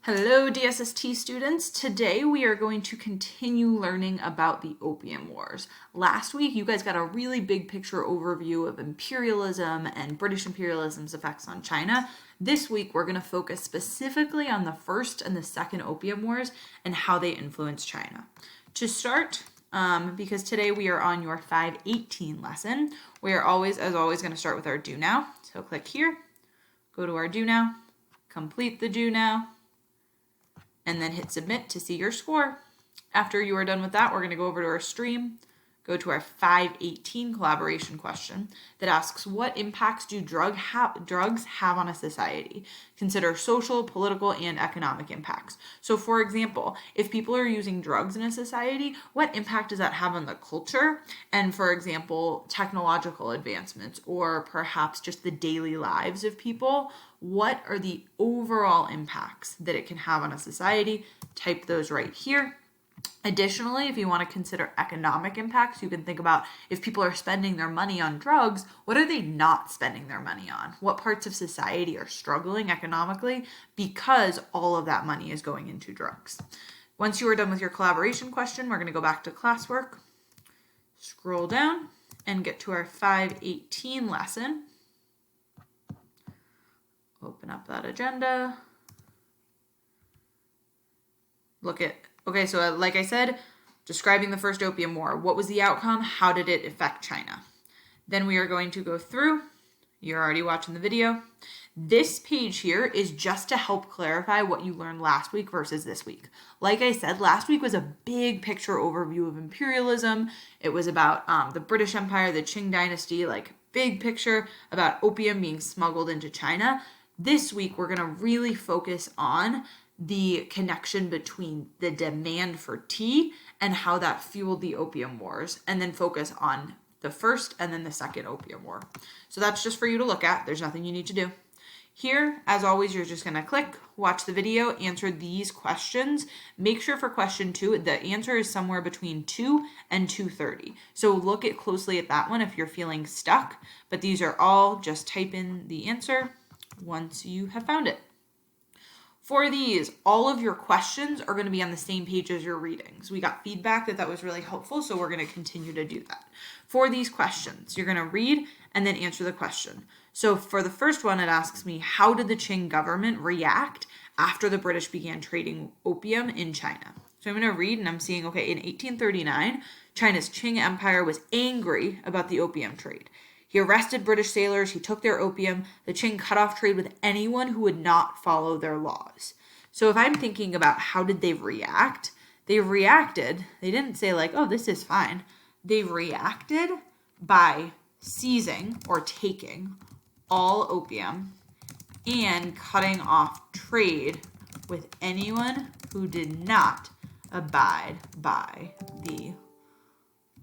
Hello DSST students. Today we are going to continue learning about the Opium Wars. Last week you guys got a really big picture overview of imperialism and British imperialism's effects on China. This week we're going to focus specifically on the First and the Second Opium Wars and how they influenced China. To start, because today we are on your 518 lesson, we are always going to start with our do now. So click here, go to our do now, complete the do now, and then hit submit to see your score. After you are done with that, we're going to go over to our stream, go to our 518 collaboration question that asks, what impacts do drugs have on a society? Consider social, political, and economic impacts. So for example, if people are using drugs in a society, what impact does that have on the culture? And for example, technological advancements, or perhaps just the daily lives of people, what are the overall impacts that it can have on a society? Type those right here. Additionally, if you want to consider economic impacts, you can think about if people are spending their money on drugs, what are they not spending their money on? What parts of society are struggling economically because all of that money is going into drugs? Once you are done with your collaboration question, we're going to go back to classwork, scroll down, and get to our 518 lesson. Open up that agenda. Okay, so like I said, describing the First Opium War. What was the outcome? How did it affect China? Then we are going to go through. You're already watching the video. This page here is just to help clarify what you learned last week versus this week. Like I said, last week was a big picture overview of imperialism. It was about the British Empire, the Qing dynasty, like big picture about opium being smuggled into China. This week, we're going to really focus on the connection between the demand for tea and how that fueled the Opium Wars, and then focus on the First and then the Second Opium War. So that's just for you to look at. There's nothing you need to do. Here, as always, you're just going to click, watch the video, answer these questions. Make sure for question 2, the answer is somewhere between 2 and 230. So look closely at that one if you're feeling stuck. But these are all, just type in the answer once you have found it. For these, all of your questions are going to be on the same page as your readings. We got feedback that was really helpful, so we're going to continue to do that. For these questions, you're going to read and then answer the question. So for the first one, it asks me, how did the Qing government react after the British began trading opium in China? So I'm going to read, and I'm seeing, okay, in 1839, China's Qing Empire was angry about the opium trade. He arrested British sailors, he took their opium, the Qing cut off trade with anyone who would not follow their laws. So if I'm thinking about how did they react, they didn't say like, oh, this is fine. They reacted by seizing or taking all opium and cutting off trade with anyone who did not abide by the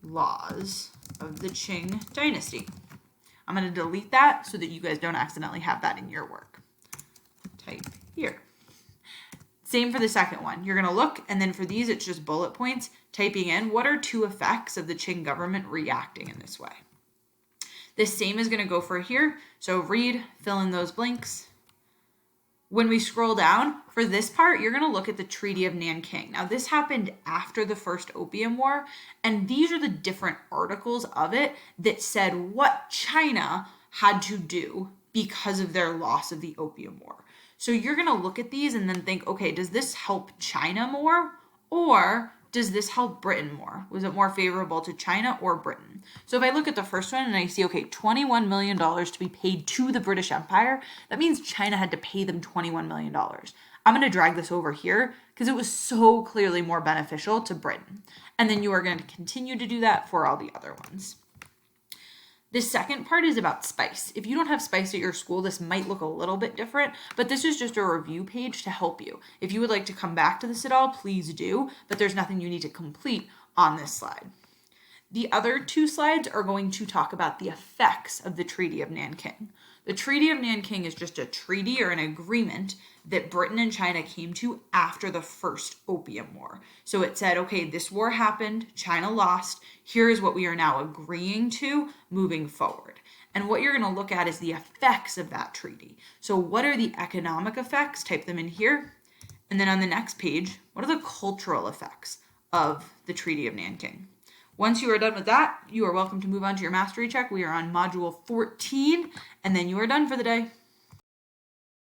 laws of the Qing dynasty. I'm going to delete that so that you guys don't accidentally have that in your work. Type here. Same for the second one. You're going to look, and then for these, it's just bullet points, typing in what are 2 effects of the Qing government reacting in this way. The same is going to go for here. So read, fill in those blanks. When we scroll down, for this part, you're going to look at the Treaty of Nanking. Now, this happened after the First Opium War, and these are the different articles of it that said what China had to do because of their loss of the Opium War. So you're going to look at these and then think, okay, does this help China more, or does this help Britain more? Was it more favorable to China or Britain? So if I look at the first one and I see, okay, $21 million to be paid to the British Empire, that means China had to pay them $21 million. I'm going to drag this over here because it was so clearly more beneficial to Britain. And then you are going to continue to do that for all the other ones. The second part is about spice. If you don't have spice at your school, this might look a little bit different, but this is just a review page to help you. If you would like to come back to this at all, please do, but there's nothing you need to complete on this slide. The other 2 slides are going to talk about the effects of the Treaty of Nanking. The Treaty of Nanking is just a treaty or an agreement that Britain and China came to after the First Opium War. So it said, okay, this war happened, China lost, here is what we are now agreeing to moving forward. And what you're going to look at is the effects of that treaty. So what are the economic effects? Type them in here. And then on the next page, what are the cultural effects of the Treaty of Nanking? Once you are done with that, you are welcome to move on to your mastery check. We are on module 14, and then you are done for the day.